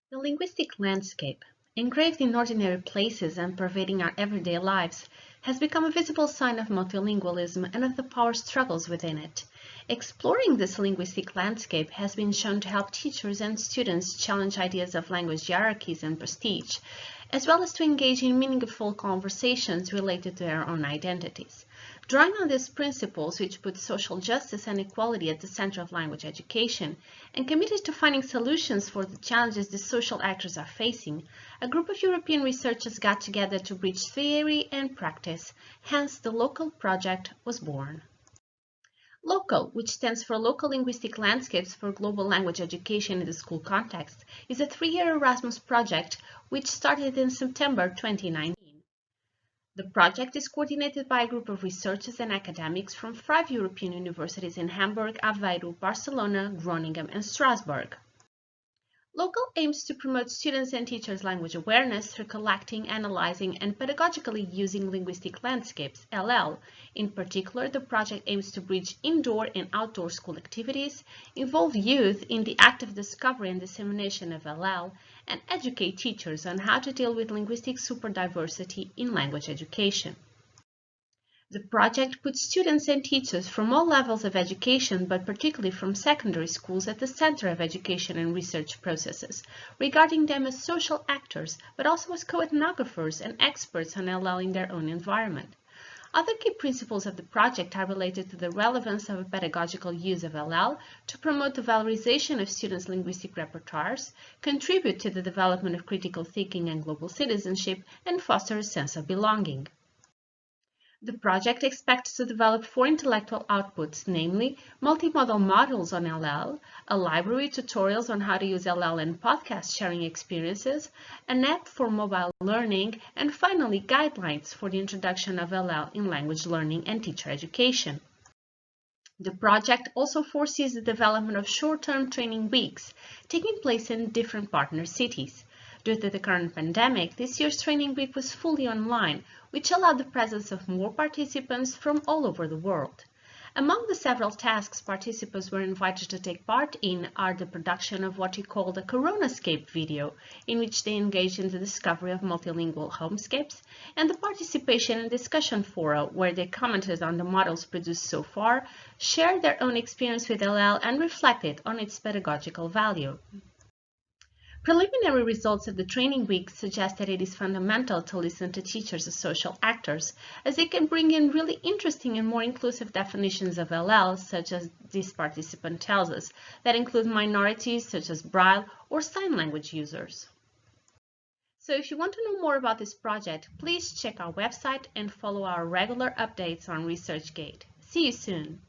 The linguistic landscape, engraved in ordinary places and pervading our everyday lives, has become a visible sign of multilingualism and of the power struggles within it. Exploring this linguistic landscape has been shown to help teachers and students challenge ideas of language hierarchies and prestige, as well as to engage in meaningful conversations related to their own identities. Drawing on these principles, which put social justice and equality at the center of language education, and committed to finding solutions for the challenges the social actors are facing, a group of European researchers got together to bridge theory and practice. Hence, the LOCAL project was born. LOCAL, which stands for Local Linguistic Landscapes for Global Language Education in the School Context, is a 3-year Erasmus project which started in September 2019. The project is coordinated by a group of researchers and academics from 5 European universities in Hamburg, Aveiro, Barcelona, Groningen, and Strasbourg. LOCAL aims to promote students' and teachers' language awareness through collecting, analyzing, and pedagogically using linguistic landscapes, LL. In particular, the project aims to bridge indoor and outdoor school activities, involve youth in the active discovery and dissemination of LL, and educate teachers on how to deal with linguistic superdiversity in language education. The project puts students and teachers from all levels of education, but particularly from secondary schools, at the center of education and research processes, regarding them as social actors, but also as co-ethnographers and experts on LL in their own environment. Other key principles of the project are related to the relevance of a pedagogical use of LL to promote the valorization of students' linguistic repertoires, contribute to the development of critical thinking and global citizenship, and foster a sense of belonging. The project expects to develop 4 intellectual outputs, namely multimodal modules on LL, a library, tutorials on how to use LL and podcast sharing experiences, an app for mobile learning, and finally guidelines for the introduction of LL in language learning and teacher education. The project also foresees the development of short-term training weeks, taking place in different partner cities. Due to the current pandemic, this year's training week was fully online, which allowed the presence of more participants from all over the world. Among the several tasks participants were invited to take part in are the production of what we call the Coronascape video, in which they engaged in the discovery of multilingual homescapes, and the participation in discussion fora, where they commented on the models produced so far, shared their own experience with LL, and reflected on its pedagogical value. Preliminary results of the training week suggest that it is fundamental to listen to teachers as social actors, as they can bring in really interesting and more inclusive definitions of LL, such as this participant tells us, that include minorities such as Braille or sign language users. So if you want to know more about this project, please check our website and follow our regular updates on ResearchGate. See you soon!